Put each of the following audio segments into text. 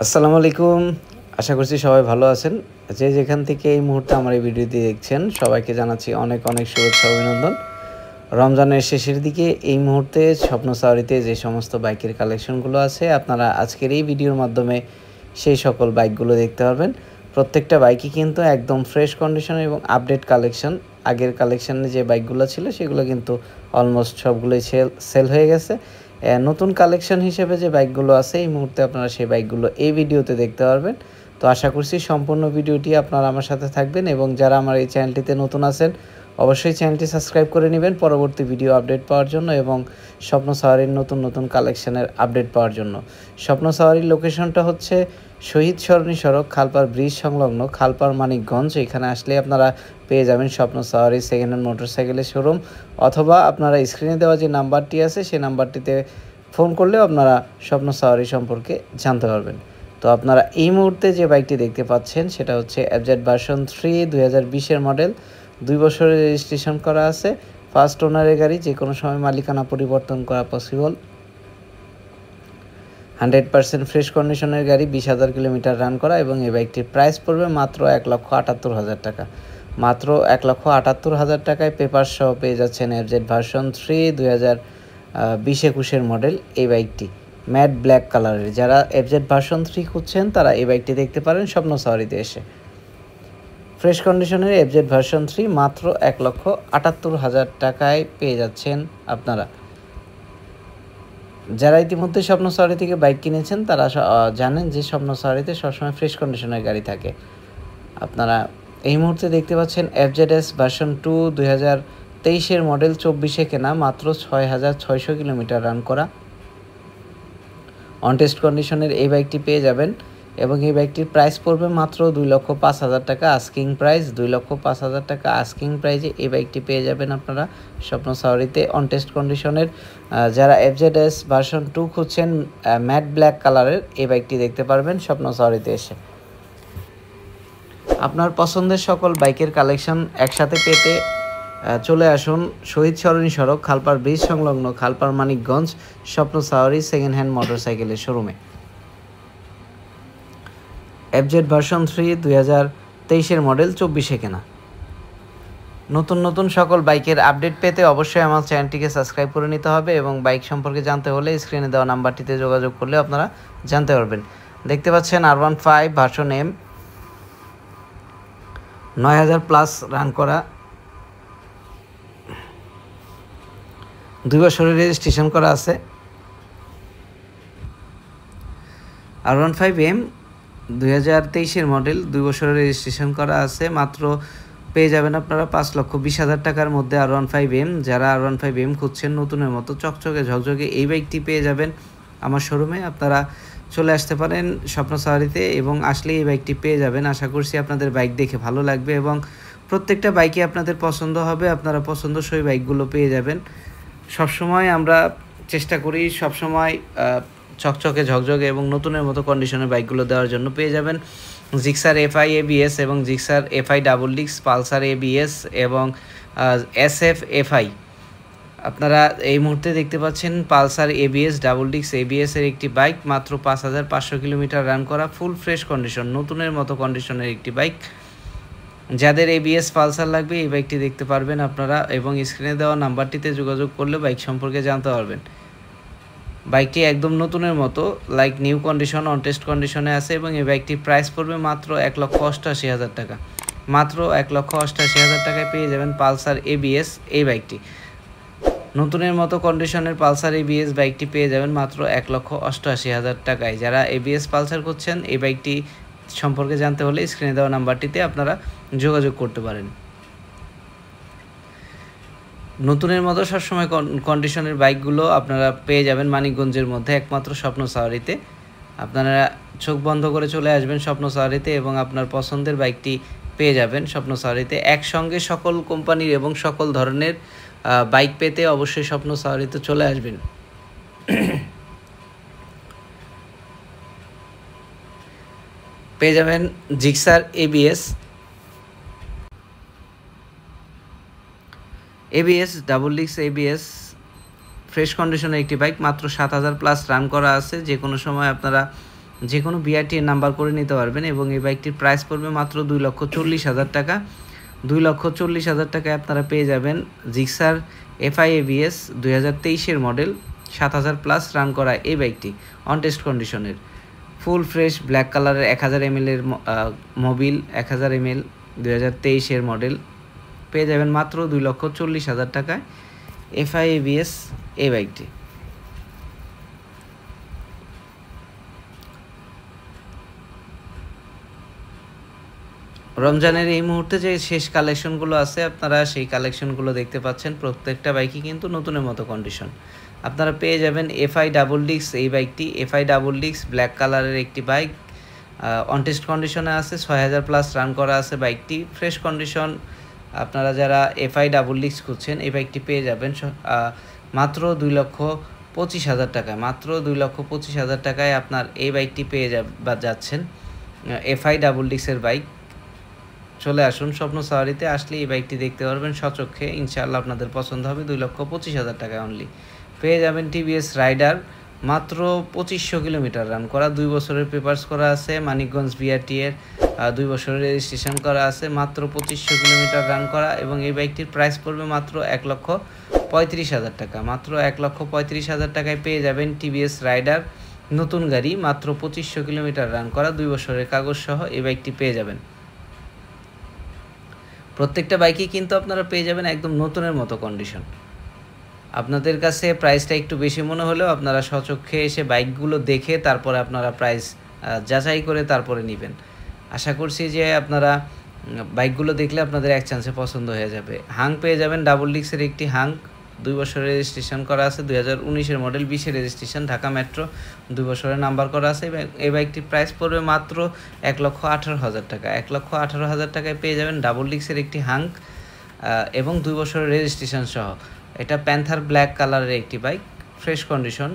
আসসালামু আলাইকুম। আশা করছি সবাই ভালো আছেন। যে যেখান থেকে এই মুহূর্তে আমার এই ভিডিওটি দেখছেন সবাইকে জানাচ্ছি অনেক অনেক শুভেচ্ছা অভিনন্দন। রমজানের শেষের দিকে এই মুহূর্তে স্বপ্ন সাওয়ারিতে যে সমস্ত বাইকের কালেকশনগুলো আছে আপনারা আজকের এই ভিডিওর মাধ্যমে সেই সকল বাইকগুলো দেখতে পারবেন। প্রত্যেকটা বাইকই কিন্তু একদম ফ্রেশ কন্ডিশন এবং আপডেট কালেকশন। আগের কালেকশনে যে বাইকগুলো ছিল সেগুলো কিন্তু অলমোস্ট সবগুলোই সেল হয়ে গেছে। নতুন কালেকশন হিসেবে যে বাইকগুলো আছে এই মুহূর্তে আপনারা সেই বাইকগুলো এই ভিডিওতে দেখতে পারবেন। তো আশা করছি সম্পূর্ণ ভিডিওটি আপনারা আমার সাথে থাকবেন এবং যারা আমার এই চ্যানেলটিতে নতুন আছেন অবশ্যই চ্যানেলটি সাবস্ক্রাইব করে নেবেন পরবর্তী ভিডিও আপডেট পাওয়ার জন্য এবং স্বপ্ন সাওয়ারির নতুন নতুন কালেকশনের আপডেট পাওয়ার জন্য। স্বপ্ন সাওয়ারির লোকেশনটা হচ্ছে শহীদ সরণি সড়ক খালপাড় ব্রিজ সংলগ্ন খালপাড় মানিকগঞ্জ। এখানে আসলে আপনারা পেয়ে যাবেন স্বপ্ন সাওয়ারি সেকেন্ড হ্যান্ড মোটরসাইকেলের শোরুম, অথবা আপনারা স্ক্রিনে দেওয়া যে নাম্বারটি আছে সেই নাম্বারটিতে ফোন করলেও আপনারা স্বপ্ন সাওয়ারি সম্পর্কে জানতে পারবেন। তো আপনারা এই মুহূর্তে যে বাইকটি দেখতে পাচ্ছেন সেটা হচ্ছে এফজেড ভার্সন 3 2020-এর মডেল, 2 বছরের রেজিস্ট্রেশন করা আছে, ফার্স্ট ওনারের গাড়ি, যে কোনো সময় মালিকানা পরিবর্তন করা পসিবল, 100% ফ্রেশ কন্ডিশনের গাড়ি, 20,000 কিলোমিটার রান করা এবং এই বাইকটির প্রাইস পড়বে মাত্র 1,78,000 টাকা। মাত্র 1,78,000 টাকায় পেপার সহ পেয়ে যাচ্ছেন এফজেড ভার্সন 3 2020-21-এর মডেল এই বাইকটি ম্যাট ব্ল্যাক কালারের। যারা এফজেড ভার্সন 3 খুঁজছেন তারা এই বাইকটি দেখতে পারেন স্বপ্ন সাওয়ারিতে এসে। ফ্রেশ কন্ডিশনের এফজেড ভার্সন 3 মাত্র 1,78,000 টাকায় পেয়ে যাচ্ছেন আপনারা। যারা ইতিমধ্যে স্বপ্ন সাওয়ারি থেকে বাইক কিনেছেন তারা জানেন যে স্বপ্ন সাওয়ারিতে সবসময় ফ্রেশ কন্ডিশনের গাড়ি থাকে। আপনারা এই মুহূর্তে দেখতে পাচ্ছেন এফজেডএস ভার্সন 2 2023-এর মডেল, 24-এ কেনা, মাত্র 6,600 কিলোমিটার রান করা অন টেস্ট কন্ডিশনের এই বাইকটি পেয়ে যাবেন এবং এই বাইকটির প্রাইস পড়বে মাত্র 2,05,000 টাকা আস্কিং প্রাইস। 2,05,000 টাকা আস্কিং প্রাইজে এই বাইকটি পেয়ে যাবেন আপনারা স্বপ্ন সাওয়ারিতে অন টেস্ট কন্ডিশনের। যারা এফজেডএস ভার্সন 2 খুঁজছেন ম্যাট ব্ল্যাক কালারের এই বাইকটি দেখতে পারবেন স্বপ্ন সাওয়ারিতে এসে। আপনার পছন্দের সকল বাইকের কালেকশন একসাথে পেতে চলে আসুন শহীদ সরণি সড়ক খালপাড় ব্রিজ সংলগ্ন খালপাড় মানিকগঞ্জ স্বপ্ন সাওয়ারি সেকেন্ড হ্যান্ড মোটরসাইকেলের শোরুমে। এফজেড ভার্সন 3 2023-এর মডেল, 24-এ কেনা। নতুন নতুন সকল বাইকের আপডেট পেতে অবশ্যই আমার চ্যানেলটিকে সাবস্ক্রাইব করে নিতে হবে এবং বাইক সম্পর্কে জানতে হলে স্ক্রিনে দেওয়া নাম্বারটিতে যোগাযোগ করলে আপনারা জানতে পারবেন। দেখতে পাচ্ছেন R15 ভার্সন M, 9,000+ রান করা, 2 বছরের রেজিস্ট্রেশন করা আছে। R15M 2023-এর মডেল, 2 বছরের রেজিস্ট্রেশন করা আছে। মাত্র পেয়ে যাবেন আপনারা 5,20,000 টাকার মধ্যে R15M। যারা R15M খুঁজছেন নতুনের মতো চকচকে ঝকঝকে এই বাইকটি পেয়ে যাবেন আমার শোরুমে। আপনারা চলে আসতে পারেন স্বপ্ন সাওয়ারিতে এবং আসলে এই বাইকটি পেয়ে যাবেন। আশা করছি আপনাদের বাইক দেখে ভালো লাগবে এবং প্রত্যেকটা বাইকই আপনাদের পছন্দ হবে। আপনারা পছন্দসই বাইকগুলো পেয়ে যাবেন। সবসময় আমরা চেষ্টা করি সবসময় চকচকে ঝকঝকে এবং নতুনের মতো কন্ডিশনের বাইকগুলো দেওয়ার জন্য। পেয়ে যাবেন জিক্সার FI ABS এবং Gixxer FI double disc, Pulsar ABS এবং SF FI। আপনারা এই মুহূর্তে দেখতে পাচ্ছেন Pulsar ABS double disc ABS এর একটি বাইক, মাত্র 5,500 কিলোমিটার রান করা, ফুল ফ্রেশ কন্ডিশন, নতুনের মতো কন্ডিশনের একটি বাইক। যাদের ABS পালসার লাগবে এই বাইকটি দেখতে পারবেন আপনারা এবং স্ক্রিনে দেওয়া নাম্বারটিতে যোগাযোগ করলে বাইক সম্পর্কে জানতে পারবেন। বাইকটি একদম নতুনের মতো like new condition on test কন্ডিশনে আছে এবং এই বাইকটির প্রাইস পড়বে মাত্র 1,88,000 টাকা। মাত্র 1,88,000 টাকায় পেয়ে যাবেন পালসার ABS এই বাইকটি। নতুনের মতো কন্ডিশনের পালসার ABS বাইকটি পেয়ে যাবেন মাত্র 1,88,000 টাকায়। যারা ABS পালসার করছেন এই বাইকটি সম্পর্কে জানতে হলে স্ক্রিনে দেওয়া নাম্বারটিতে আপনারা যোগাযোগ করতে পারেন। নতুনের মতো সবসময় কন্ডিশনের বাইকগুলো আপনারা পেয়ে যাবেন মানিকগঞ্জের মধ্যে একমাত্র স্বপ্ন সাওয়ারিতে। আপনারা চোখ বন্ধ করে চলে আসবেন স্বপ্ন সাওয়ারিতে এবং আপনার পছন্দের বাইকটি পেয়ে যাবেন স্বপ্ন সাওয়ারিতে। একসঙ্গে সকল কোম্পানির এবং সকল ধরনের বাইক পেতে অবশ্যই স্বপ্ন সাওয়ারিতে চলে আসবেন। পেয়ে যাবেন Gixxer ABS double disc ABS fresh কন্ডিশনের একটি বাইক, মাত্র 7,000+ রান করা আছে। যে কোনো সময় আপনারা যে কোনো বিআরটিএর নাম্বার করে নিতে পারবেন এবং এই বাইকটির প্রাইস পড়বে মাত্র 2,40,000 টাকা। 2,40,000 টাকায় আপনারা পেয়ে যাবেন জিক্সার এফআই এবিএস 2023-এর মডেল 7,000+ রান করা এই বাইকটি অন টেস্ট কন্ডিশনের ফুল ফ্রেশ ব্ল্যাক কালারের 1000 ml-এর মোবিল 1000 ml 2023-এর মডেল পেয়ে যাবেন মাত্র 2,40,000 টাকায় এফআই এবিএস এই বাইকটি। রমজানের এই মুহূর্তে যে শেষ কালেকশনগুলো আছে আপনারা সেই কালেকশনগুলো দেখতে পাচ্ছেন। প্রত্যেকটা বাইকই কিন্তু নতুনের মতো কন্ডিশন। আপনারা পেয়ে যাবেন এফআই ডাবল ডিস্ক এই বাইকটি। এফআই ডাবল ডিস্ক ব্ল্যাক কালারের একটি বাইক অন টেস্ট কন্ডিশনে আছে, 6,000+ রান করা আছে বাইকটি ফ্রেশ কন্ডিশন। আপনারা যারা এফআই ডাবল ডিস্ক খুঁজছেন এই বাইকটি পেয়ে যাবেন মাত্র 2,25,000 টাকায়। মাত্র 2,25,000 টাকায় আপনার এই বাইকটি পেয়ে যাচ্ছেন এফআই ডাবল ডিস্কের বাইক। চলে আসুন স্বপ্ন সাওয়ারিতে, আসলে এই বাইকটি দেখতে পারবেন সচক্ষে, ইনশাআল্লাহ আপনাদের পছন্দ হবে। 2,25,000 টাকায় অনলি পেয়ে যাবেন টিভিএস রাইডার মাত্র 2500 কিলোমিটার রান করা, 2 বছরের পেপারস করা আছে, মানিকগঞ্জ বিআরটি-এর 2 বছরের রেজিস্ট্রেশন করা আছে, মাত্র 2500 কিলোমিটার রান করা এবং এই বাইকটির প্রাইস পড়বে মাত্র 1,35,000 টাকা। মাত্র 1,35,000 টাকায় পেয়ে যাবেন টিভিএস রাইডার নতুন গাড়ি, মাত্র 2500 কিলোমিটার রান করা, 2 বছরের কাগজ সহ এই বাইকটি পেয়ে যাবেন। প্রত্যেকটা বাইকই কিন্তু আপনারা পেয়ে যাবেন একদম নতুনের মতো কন্ডিশন। আপনাদের কাছে প্রাইসটা একটু বেশি মনে হলেও আপনারা সচক্ষে এসে বাইকগুলো দেখে তারপরে আপনারা প্রাইস যাচাই করে তারপরে নেবেন। আশা করছি যে আপনারা বাইকগুলো দেখলে আপনাদের এক চান্সে পছন্দ হয়ে যাবে। হাং পেয়ে যাবেন ডাবল ডিস্কের একটি হাং, 2 বছরের রেজিস্ট্রেশন করা আছে, 2019-এর মডেল, 20-এর রেজিস্ট্রেশন, ঢাকা মেট্রো, 2 বছরের নাম্বার করা আছে। এই বাইকটির প্রাইস পড়বে মাত্র 1,18,000 টাকা। 1,18,000 টাকায় পেয়ে যাবেন ডাবল ডিস্কের একটি হাং এবং 2 বছরের রেজিস্ট্রেশন সহ। এটা প্যান্থার ব্ল্যাক কালারের একটি বাইক ফ্রেশ কন্ডিশন।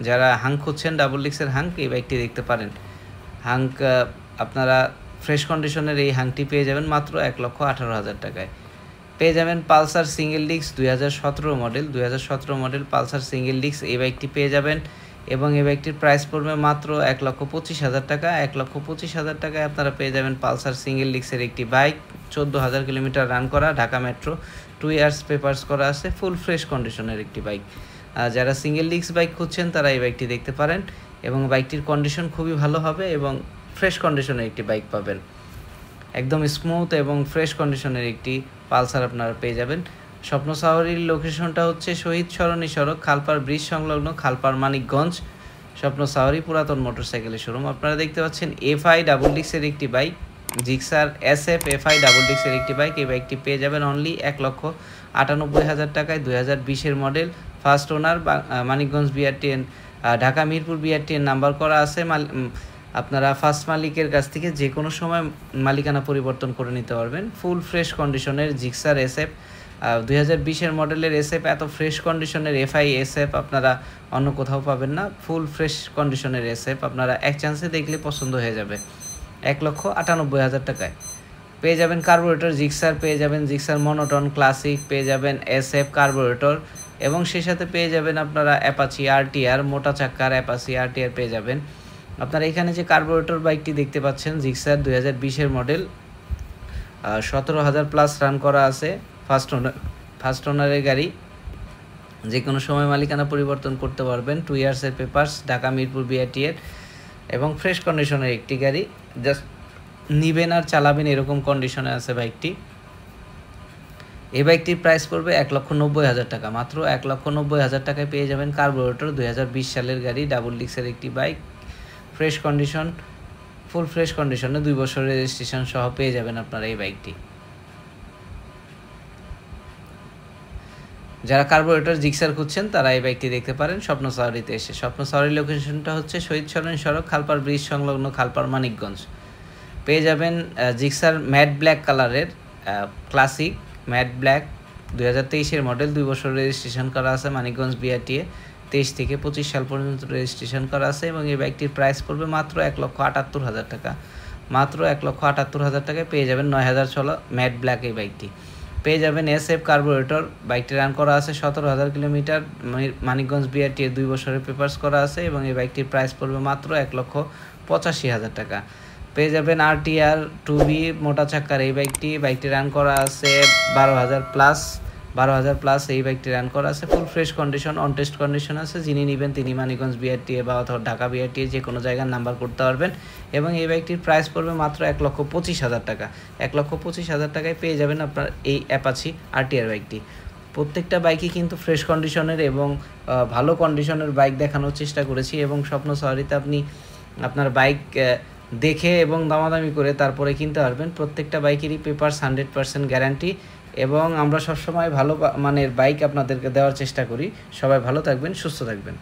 যারা হাং খুঁজছেন ডাবল ডিস্কের হাং এই বাইকটি দেখতে পারেন। হাং আপনারা ফ্রেশ কন্ডিশনের এই হাংটি পেয়ে যাবেন মাত্র 1,18,000 টাকায়। পেয়ে যাবেন Pulsar single disc 2017 model, 2017 model Pulsar single disc এই বাইকটি পেয়ে যাবেন এবং এই বাইকটির প্রাইস পড়বে মাত্র 1,25,000 টাকা। 1,25,000 টাকায় আপনারা পেয়ে যাবেন পালসার সিঙ্গেল ডিস্কের একটি বাইক, 14,000 কিলোমিটার রান করা, ঢাকা মেট্রো, 2 ইয়ার্স পেপারস করা আছে, ফুল ফ্রেশ কন্ডিশনের একটি বাইক। যারা সিঙ্গেল ডিস্ক বাইক খুঁজছেন তারা এই বাইকটি দেখতে পারেন এবং বাইকটির কন্ডিশন খুবই ভালো হবে এবং ফ্রেশ কন্ডিশনের একটি বাইক পাবেন। একদম স্মুথ এবং ফ্রেশ কন্ডিশনের একটি পালসার আপনারা পেয়ে যাবেন। স্বপ্ন সাওয়ারির লোকেশনটা হচ্ছে শহীদ সরণি সড়ক, খালপাড় ব্রিজ সংলগ্ন, খালপাড় মানিকগঞ্জ। স্বপ্ন সাওয়ারি পুরাতন মোটরসাইকেলের শোরুম। আপনারা দেখতে পাচ্ছেন এফআই ডাবল ডিস্কের একটি bike, Gixxer SF FI double ডিস্কের একটি বাইক। এই বাইকটি পেয়ে যাবেন অনলি 1,98,000 টাকায়, 2020-এর model, first owner, Manikganj BRTN, Dhaka Mirpur BRTN number করা আছে। আপনারা ফার্স্ট মালিকের কাছ থেকে যে কোনো সময় মালিকানা পরিবর্তন করে নিতে পারবেন। ফুল ফ্রেশ কন্ডিশনের জিক্সার এসএফ 2020-এর মডেলের এসএফ, এত ফ্রেশ কন্ডিশনের এফআই এসএফ আপনারা অন্য কোথাও পাবেন না। ফুল ফ্রেশ কন্ডিশনের এসএফ আপনারা এক চান্সে দেখলে পছন্দ হয়ে যাবে। 1,98,000 টাকায় পেয়ে যাবেন কার্বোরেটর জিক্সার, পেয়ে যাবেন জিক্সার মনোটন ক্লাসিক, পেয়ে যাবেন এসএফ কার্বোরেটর এবং সেই সাথে পেয়ে যাবেন আপনারা অ্যাপাচি আরটিআর, মোটা চাক্কার অ্যাপাচি আরটিআর পেয়ে যাবেন। আপনারা এখানে যে কার্বোরেটর বাইকটি দেখতে পাচ্ছেন জিক্সার 2020-এর মডেল, 17,000+ রান করা আছে, ফার্স্ট ওনারের গাড়ি, যে কোনো সময় মালিকানা পরিবর্তন করতে পারবেন, 2 ইয়ার্সের পেপারস, ঢাকা মিরপুর বিআরটি-এর এবং ফ্রেশ কন্ডিশনের একটি গাড়ি, জাস্ট নিবেন আর চালাবেন এরকম কন্ডিশনে আছে বাইকটি। এই বাইকটির প্রাইস পড়বে 1,90,000 টাকা। মাত্র 1,90,000 টাকায় পেয়ে যাবেন কার্বোরেটর, 2020 সালের গাড়ি, ডাবল ডিস্কের একটি bike, fresh condition, full fresh কন্ডিশনে, 2 বছরের রেজিস্ট্রেশন সহ পেয়ে যাবেন আপনারা এই বাইকটি। যারা কার্বোরেটর জিক্সার খুঁজছেন তারা এই বাইকটি দেখতে পারেন স্বপ্ন সাওয়ারিতে এসে। স্বপ্ন সাওয়ারির লোকেশনটা হচ্ছে শহীদ সরণি সড়ক, খালপাড় ব্রিজ সংলগ্ন, খালপাড় মানিকগঞ্জ। পেয়ে যাবেন জিক্সার ম্যাট ব্ল্যাক কালারের ক্লাসিক ম্যাট ব্ল্যাক, 2023-এর মডেল, 2 বছর রেজিস্ট্রেশন করা আছে, মানিকগঞ্জ বিআরটিএ, 23 থেকে 25 সাল পর্যন্ত রেজিস্ট্রেশন করা আছে এবং এই বাইকটির প্রাইস পড়বে মাত্র 1,78,000 টাকা। মাত্র 1,78,000 টাকায় পেয়ে যাবেন 9,000 চলা ম্যাট ব্ল্যাক এই বাইকটি। পেয়ে যাবেন SF কার্বোরেটর, বাইকটি রান করা আছে 17,000 কিলোমিটার, মানিকগঞ্জ BRT 2 বছরের পেপারস করা আছে এবং এই বাইকটির প্রাইস পড়বে মাত্র 1,85,000 টাকা। পেয়ে যাবেন RTR 2B মোটা চাক্কার এই বাইকটি রান করা আছে 12,000 প্লাস এই বাইকটি রান করা আছে, full fresh condition, on test condition আছে। যিনি নেবেন তিনি মানিকগঞ্জ BRT বা অথবা ঢাকা BRT যে কোনো জায়গার নাম্বার করতে পারবেন এবং এই বাইকটির প্রাইস পড়বে মাত্র 1,25,000 টাকা। 1,25,000 টাকায় পেয়ে যাবেন আপনার এই অ্যাপাচি RTR বাইকটি। প্রত্যেকটা বাইকই কিন্তু ফ্রেশ কন্ডিশনের এবং ভালো কন্ডিশনের বাইক দেখানোর চেষ্টা করেছি এবং স্বপ্ন সাওয়ারিতে আপনি আপনার বাইক দেখে এবং দামাদামি করে তারপরে কিনতে পারবেন। প্রত্যেকটা বাইকেরই পেপারস 100% গ্যারান্টি এবং আমরা সবসময় ভালো মানের বাইক আপনাদেরকে দেওয়ার চেষ্টা করি। সবাই ভালো থাকবেন, সুস্থ থাকবেন।